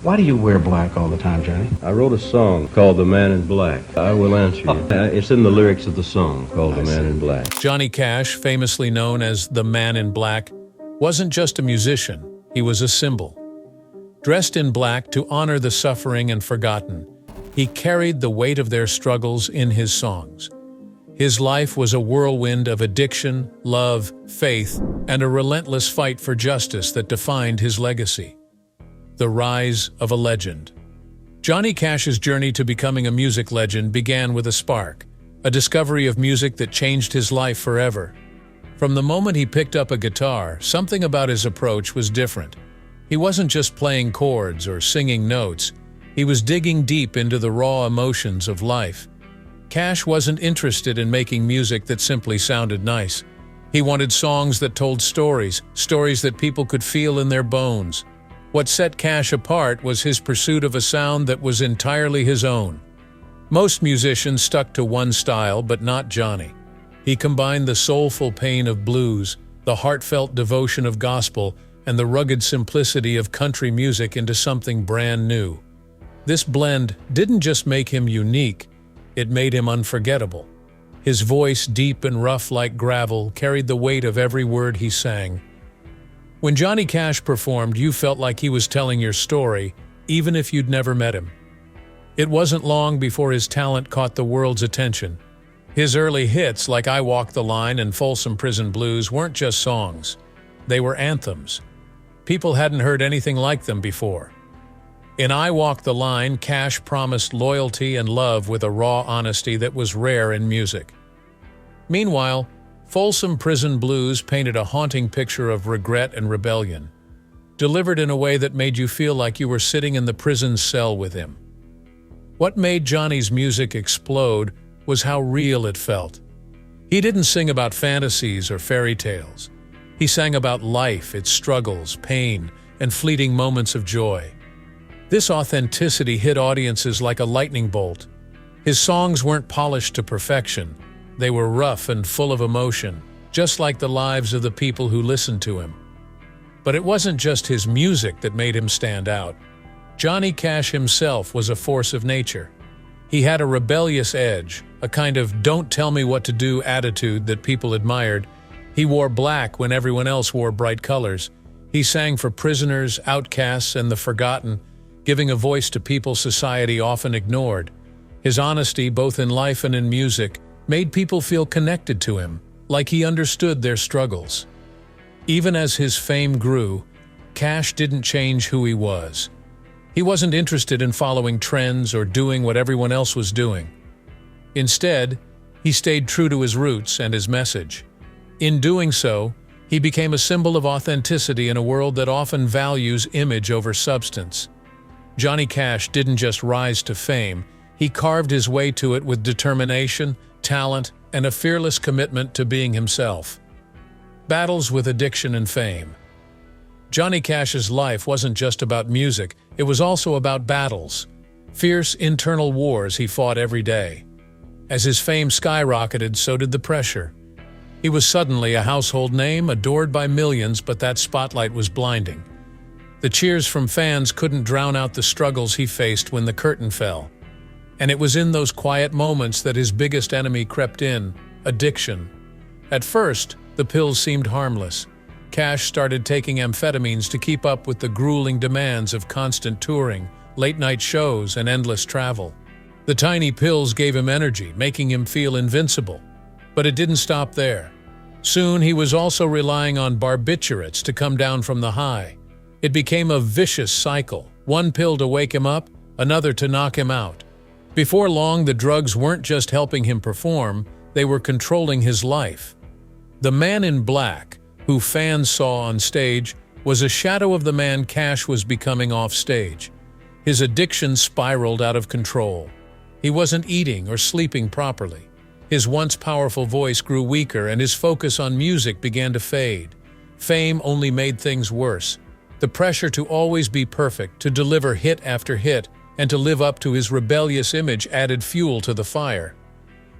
Why do you wear black all the time, Johnny? I wrote a song called The Man in Black. I will answer you. It's in the lyrics of the song called The Man in Black. Johnny Cash, famously known as the Man in Black, wasn't just a musician, he was a symbol. Dressed in black to honor the suffering and forgotten, he carried the weight of their struggles in his songs. His life was a whirlwind of addiction, love, faith, and a relentless fight for justice that defined his legacy. The rise of a legend. Johnny Cash's journey to becoming a music legend began with a spark, a discovery of music that changed his life forever. From the moment he picked up a guitar, something about his approach was different. He wasn't just playing chords or singing notes, he was digging deep into the raw emotions of life. Cash wasn't interested in making music that simply sounded nice. He wanted songs that told stories that people could feel in their bones. What set Cash apart was his pursuit of a sound that was entirely his own. Most musicians stuck to one style, but not Johnny. He combined the soulful pain of blues, the heartfelt devotion of gospel, and the rugged simplicity of country music into something brand new. This blend didn't just make him unique, it made him unforgettable. His voice, deep and rough like gravel, carried the weight of every word he sang. When Johnny Cash performed, you felt like he was telling your story, even if you'd never met him. It wasn't long before his talent caught the world's attention. His early hits, like I Walk the Line and Folsom Prison Blues, weren't just songs. They were anthems. People hadn't heard anything like them before. In I Walk the Line, Cash promised loyalty and love with a raw honesty that was rare in music. Meanwhile, Folsom Prison Blues painted a haunting picture of regret and rebellion, delivered in a way that made you feel like you were sitting in the prison cell with him. What made Johnny's music explode was how real it felt. He didn't sing about fantasies or fairy tales. He sang about life, its struggles, pain, and fleeting moments of joy. This authenticity hit audiences like a lightning bolt. His songs weren't polished to perfection. They were rough and full of emotion, just like the lives of the people who listened to him. But it wasn't just his music that made him stand out. Johnny Cash himself was a force of nature. He had a rebellious edge, a kind of don't tell me what to do attitude that people admired. He wore black when everyone else wore bright colors. He sang for prisoners, outcasts, and the forgotten, giving a voice to people society often ignored. His honesty, both in life and in music, made people feel connected to him, like he understood their struggles. Even as his fame grew, Cash didn't change who he was. He wasn't interested in following trends or doing what everyone else was doing. Instead, he stayed true to his roots and his message. In doing so, he became a symbol of authenticity in a world that often values image over substance. Johnny Cash didn't just rise to fame, he carved his way to it with determination, talent, and a fearless commitment to being himself. Battles with addiction and fame. Johnny Cash's life wasn't just about music, it was also about battles. Fierce internal wars he fought every day. As his fame skyrocketed, so did the pressure. He was suddenly a household name, adored by millions, but that spotlight was blinding. The cheers from fans couldn't drown out the struggles he faced when the curtain fell. And it was in those quiet moments that his biggest enemy crept in: addiction. At first, the pills seemed harmless. Cash started taking amphetamines to keep up with the grueling demands of constant touring, late-night shows, and endless travel. The tiny pills gave him energy, making him feel invincible. But it didn't stop there. Soon he was also relying on barbiturates to come down from the high. It became a vicious cycle, one pill to wake him up, another to knock him out. Before long, the drugs weren't just helping him perform, they were controlling his life. The Man in Black, who fans saw on stage, was a shadow of the man Cash was becoming off stage. His addiction spiraled out of control. He wasn't eating or sleeping properly. His once powerful voice grew weaker and his focus on music began to fade. Fame only made things worse. The pressure to always be perfect, to deliver hit after hit, and to live up to his rebellious image added fuel to the fire.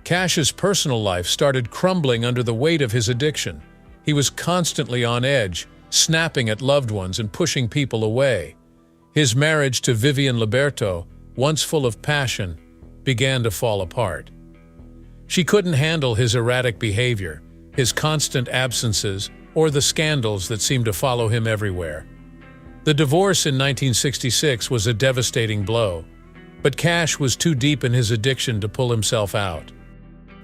Cash's personal life started crumbling under the weight of his addiction. He was constantly on edge, snapping at loved ones and pushing people away. His marriage to Vivian Liberto, once full of passion, began to fall apart. She couldn't handle his erratic behavior, his constant absences, or the scandals that seemed to follow him everywhere. The divorce in 1966 was a devastating blow, but Cash was too deep in his addiction to pull himself out.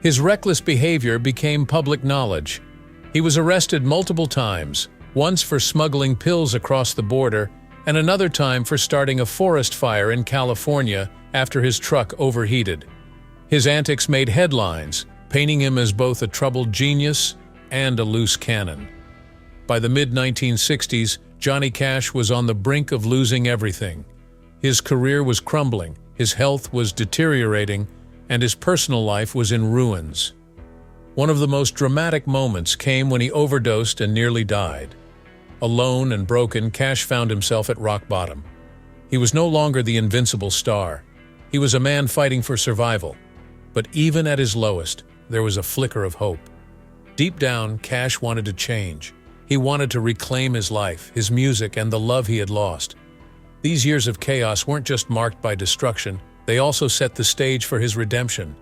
His reckless behavior became public knowledge. He was arrested multiple times, once for smuggling pills across the border, and another time for starting a forest fire in California after his truck overheated. His antics made headlines, painting him as both a troubled genius and a loose cannon. By the mid-1960s, Johnny Cash was on the brink of losing everything. His career was crumbling, his health was deteriorating, and his personal life was in ruins. One of the most dramatic moments came when he overdosed and nearly died. Alone and broken, Cash found himself at rock bottom. He was no longer the invincible star. He was a man fighting for survival. But even at his lowest, there was a flicker of hope. Deep down, Cash wanted to change. He wanted to reclaim his life, his music, and the love he had lost. These years of chaos weren't just marked by destruction, they also set the stage for his redemption.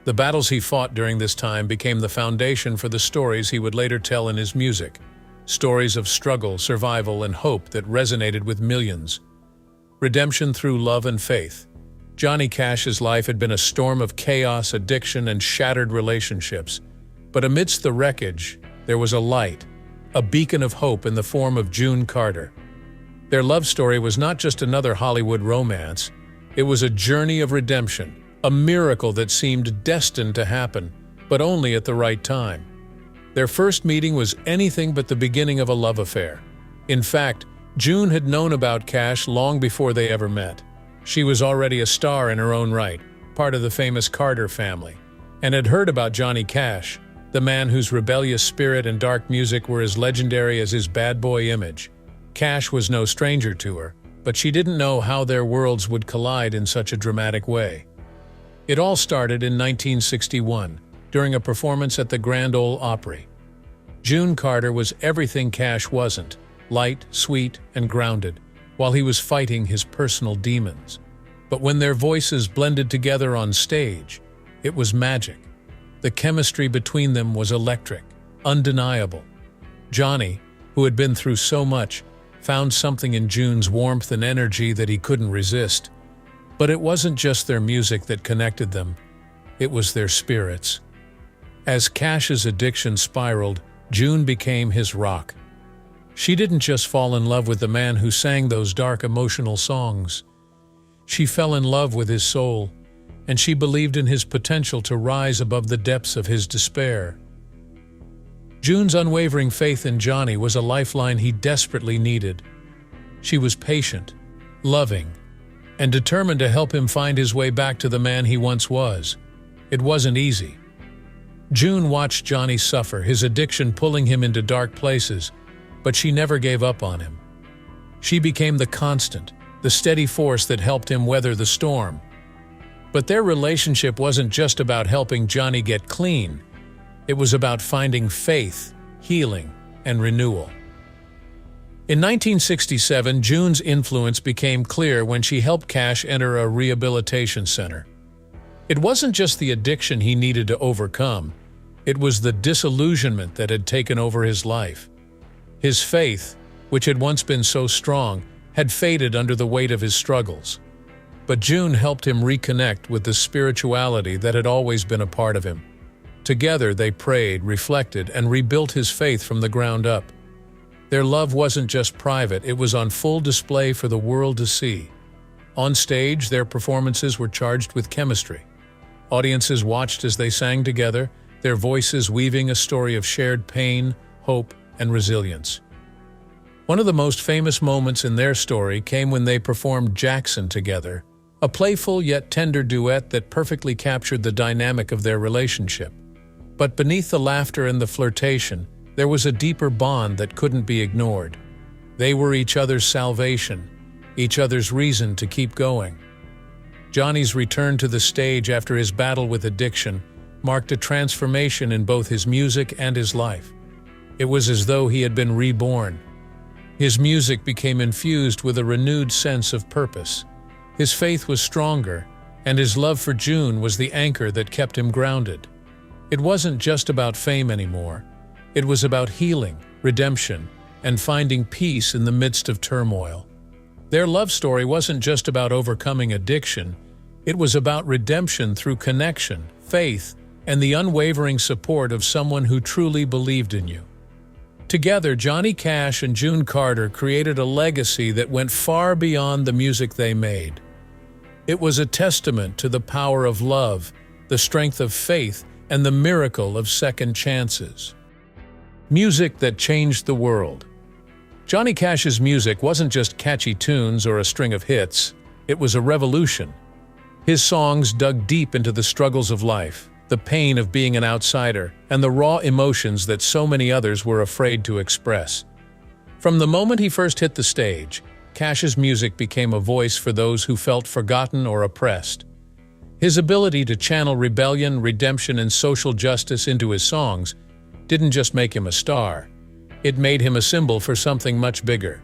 The battles he fought during this time became the foundation for the stories he would later tell in his music. Stories of struggle, survival, and hope that resonated with millions. Redemption through love and faith. Johnny Cash's life had been a storm of chaos, addiction, and shattered relationships. But amidst the wreckage, there was a light, a beacon of hope in the form of June Carter. Their love story was not just another Hollywood romance. It was a journey of redemption, a miracle that seemed destined to happen, but only at the right time. Their first meeting was anything but the beginning of a love affair. In fact, June had known about Cash long before they ever met. She was already a star in her own right, part of the famous Carter family, and had heard about Johnny Cash, the man whose rebellious spirit and dark music were as legendary as his bad boy image. Cash was no stranger to her, but she didn't know how their worlds would collide in such a dramatic way. It all started in 1961, during a performance at the Grand Ole Opry. June Carter was everything Cash wasn't, light, sweet, and grounded, while he was fighting his personal demons. But when their voices blended together on stage, it was magic. The chemistry between them was electric, undeniable. Johnny, who had been through so much, found something in June's warmth and energy that he couldn't resist. But it wasn't just their music that connected them, it was their spirits. As Cash's addiction spiraled, June became his rock. She didn't just fall in love with the man who sang those dark emotional songs. She fell in love with his soul, and she believed in his potential to rise above the depths of his despair. June's unwavering faith in Johnny was a lifeline he desperately needed. She was patient, loving, and determined to help him find his way back to the man he once was. It wasn't easy. June watched Johnny suffer, his addiction pulling him into dark places, but she never gave up on him. She became the constant, the steady force that helped him weather the storm. But their relationship wasn't just about helping Johnny get clean. It was about finding faith, healing, and renewal. In 1967, June's influence became clear when she helped Cash enter a rehabilitation center. It wasn't just the addiction he needed to overcome, it was the disillusionment that had taken over his life. His faith, which had once been so strong, had faded under the weight of his struggles. But June helped him reconnect with the spirituality that had always been a part of him. Together they prayed, reflected, and rebuilt his faith from the ground up. Their love wasn't just private, it was on full display for the world to see. On stage, their performances were charged with chemistry. Audiences watched as they sang together, their voices weaving a story of shared pain, hope, and resilience. One of the most famous moments in their story came when they performed Jackson together, a playful yet tender duet that perfectly captured the dynamic of their relationship. But beneath the laughter and the flirtation, there was a deeper bond that couldn't be ignored. They were each other's salvation, each other's reason to keep going. Johnny's return to the stage after his battle with addiction marked a transformation in both his music and his life. It was as though he had been reborn. His music became infused with a renewed sense of purpose. His faith was stronger, and his love for June was the anchor that kept him grounded. It wasn't just about fame anymore. It was about healing, redemption, and finding peace in the midst of turmoil. Their love story wasn't just about overcoming addiction. It was about redemption through connection, faith, and the unwavering support of someone who truly believed in you. Together, Johnny Cash and June Carter created a legacy that went far beyond the music they made. It was a testament to the power of love, the strength of faith, and the miracle of second chances. Music that changed the world. Johnny Cash's music wasn't just catchy tunes or a string of hits. It was a revolution. His songs dug deep into the struggles of life, the pain of being an outsider, and the raw emotions that so many others were afraid to express. From the moment he first hit the stage, Cash's music became a voice for those who felt forgotten or oppressed. His ability to channel rebellion, redemption, and social justice into his songs didn't just make him a star. It made him a symbol for something much bigger.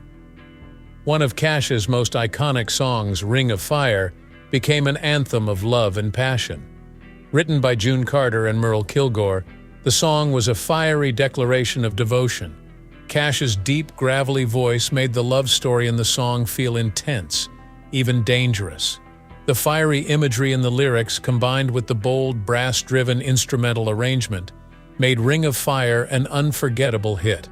One of Cash's most iconic songs, Ring of Fire, became an anthem of love and passion. Written by June Carter and Merle Kilgore, the song was a fiery declaration of devotion. Cash's deep, gravelly voice made the love story in the song feel intense, even dangerous. The fiery imagery in the lyrics, combined with the bold, brass-driven instrumental arrangement, made Ring of Fire an unforgettable hit.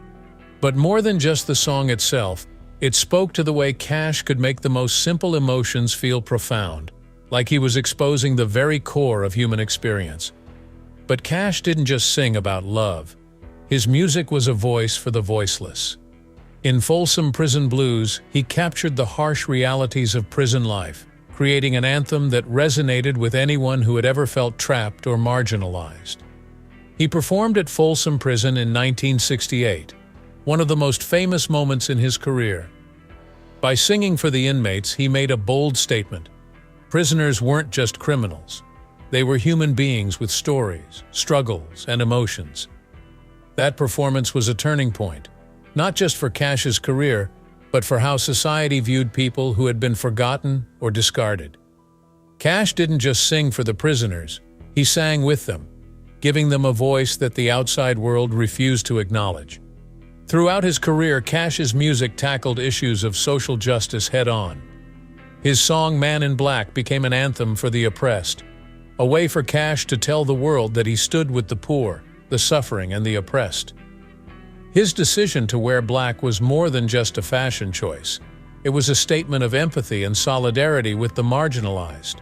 But more than just the song itself, it spoke to the way Cash could make the most simple emotions feel profound, like he was exposing the very core of human experience. But Cash didn't just sing about love. His music was a voice for the voiceless. In Folsom Prison Blues, he captured the harsh realities of prison life, creating an anthem that resonated with anyone who had ever felt trapped or marginalized. He performed at Folsom Prison in 1968, one of the most famous moments in his career. By singing for the inmates, he made a bold statement. Prisoners weren't just criminals. They were human beings with stories, struggles, and emotions. That performance was a turning point, not just for Cash's career, but for how society viewed people who had been forgotten or discarded. Cash didn't just sing for the prisoners, he sang with them, giving them a voice that the outside world refused to acknowledge. Throughout his career, Cash's music tackled issues of social justice head-on. His song Man in Black became an anthem for the oppressed, a way for Cash to tell the world that he stood with the poor, the suffering, and the oppressed. His decision to wear black was more than just a fashion choice. It was a statement of empathy and solidarity with the marginalized.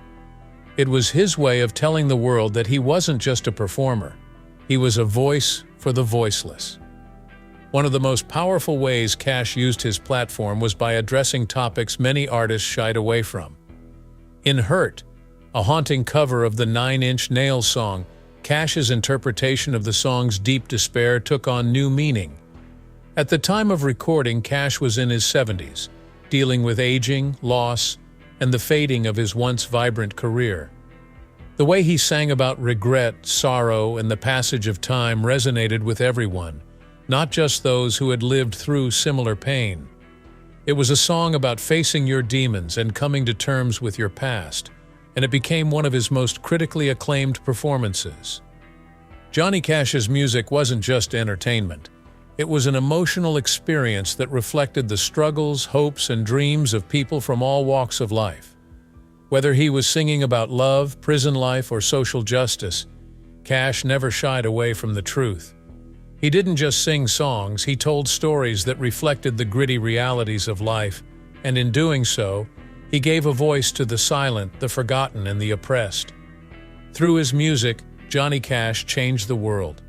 It was his way of telling the world that he wasn't just a performer. He was a voice for the voiceless. One of the most powerful ways Cash used his platform was by addressing topics many artists shied away from. In Hurt, a haunting cover of the 9 Inch Nails song, Cash's interpretation of the song's deep despair took on new meaning. At the time of recording, Cash was in his 70s, dealing with aging, loss, and the fading of his once vibrant career. The way he sang about regret, sorrow, and the passage of time resonated with everyone, not just those who had lived through similar pain. It was a song about facing your demons and coming to terms with your past, and it became one of his most critically acclaimed performances. Johnny Cash's music wasn't just entertainment. It was an emotional experience that reflected the struggles, hopes, and dreams of people from all walks of life. Whether he was singing about love, prison life, or social justice, Cash never shied away from the truth. He didn't just sing songs, he told stories that reflected the gritty realities of life, and in doing so, he gave a voice to the silent, the forgotten, and the oppressed. Through his music, Johnny Cash changed the world.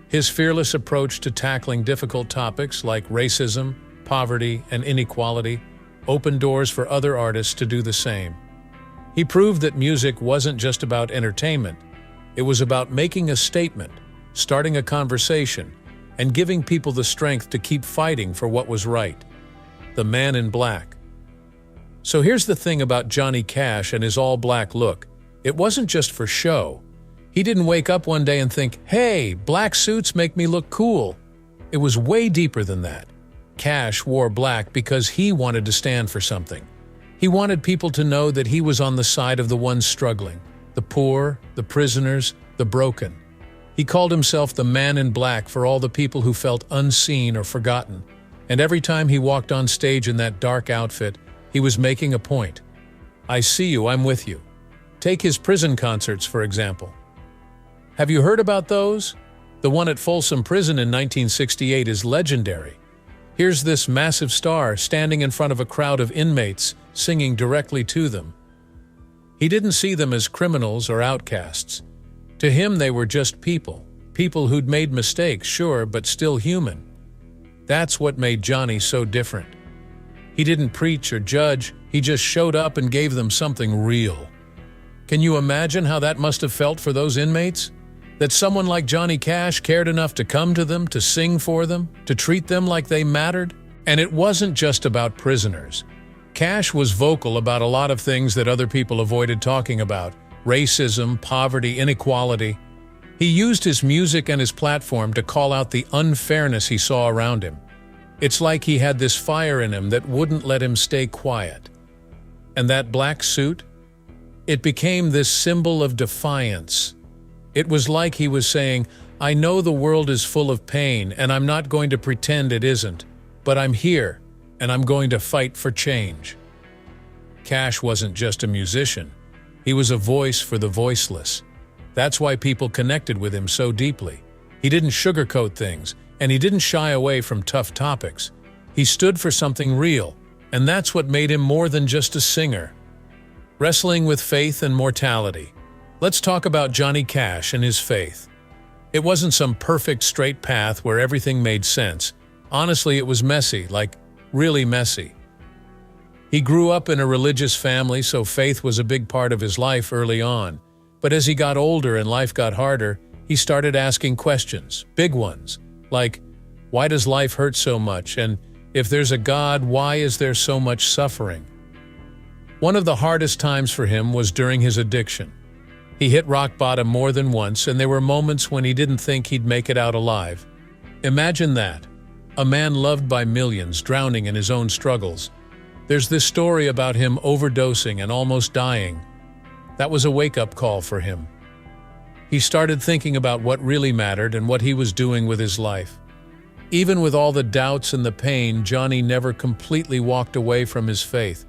His fearless approach to tackling difficult topics like racism, poverty, and inequality opened doors for other artists to do the same. He proved that music wasn't just about entertainment. It was about making a statement, starting a conversation, and giving people the strength to keep fighting for what was right. The Man in Black. So here's the thing about Johnny Cash and his all-black look. It wasn't just for show. He didn't wake up one day and think, hey, black suits make me look cool. It was way deeper than that. Cash wore black because he wanted to stand for something. He wanted people to know that he was on the side of the ones struggling, the poor, the prisoners, the broken. He called himself the man in black for all the people who felt unseen or forgotten. And every time he walked on stage in that dark outfit, he was making a point. I see you, I'm with you. Take his prison concerts, for example. Have you heard about those? The one at Folsom Prison in 1968 is legendary. Here's this massive star standing in front of a crowd of inmates, singing directly to them. He didn't see them as criminals or outcasts. To him, they were just people who'd made mistakes, sure, but still human. That's what made Johnny so different. He didn't preach or judge, he just showed up and gave them something real. Can you imagine how that must have felt for those inmates? That someone like Johnny Cash cared enough to come to them, to sing for them, to treat them like they mattered? And it wasn't just about prisoners. Cash was vocal about a lot of things that other people avoided talking about: racism, poverty, inequality. He used his music and his platform to call out the unfairness he saw around him. It's like he had this fire in him that wouldn't let him stay quiet. And that black suit? It became this symbol of defiance. It was like he was saying, I know the world is full of pain, and I'm not going to pretend it isn't, but I'm here, and I'm going to fight for change. Cash wasn't just a musician. He was a voice for the voiceless. That's why people connected with him so deeply. He didn't sugarcoat things, and he didn't shy away from tough topics. He stood for something real, and that's what made him more than just a singer. Wrestling with faith and mortality. Let's talk about Johnny Cash and his faith. It wasn't some perfect straight path where everything made sense. Honestly, it was messy, like really messy. He grew up in a religious family, so faith was a big part of his life early on. But as he got older and life got harder, he started asking questions, big ones, like, why does life hurt so much? And if there's a God, why is there so much suffering? One of the hardest times for him was during his addiction. He hit rock bottom more than once, and there were moments when he didn't think he'd make it out alive. Imagine that. A man loved by millions, drowning in his own struggles. There's this story about him overdosing and almost dying. That was a wake-up call for him. He started thinking about what really mattered and what he was doing with his life. Even with all the doubts and the pain, Johnny never completely walked away from his faith.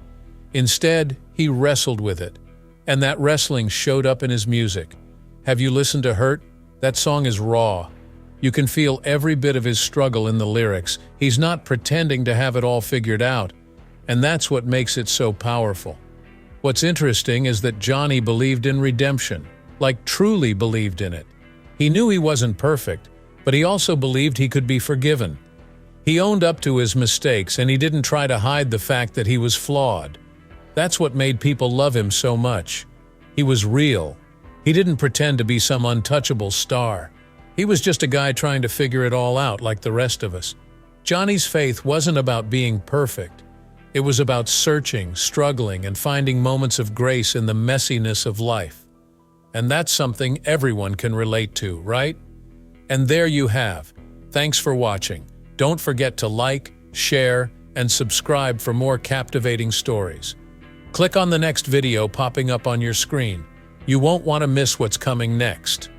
Instead, he wrestled with it, and that wrestling showed up in his music. Have you listened to Hurt? That song is raw. You can feel every bit of his struggle in the lyrics. He's not pretending to have it all figured out, and that's what makes it so powerful. What's interesting is that Johnny believed in redemption, like truly believed in it. He knew he wasn't perfect, but he also believed he could be forgiven. He owned up to his mistakes, and he didn't try to hide the fact that he was flawed. That's what made people love him so much. He was real. He didn't pretend to be some untouchable star. He was just a guy trying to figure it all out like the rest of us. Johnny's faith wasn't about being perfect. It was about searching, struggling, and finding moments of grace in the messiness of life. And that's something everyone can relate to, right? And there you have. Thanks for watching. Don't forget to like, share, and subscribe for more captivating stories. Click on the next video popping up on your screen. You won't want to miss what's coming next.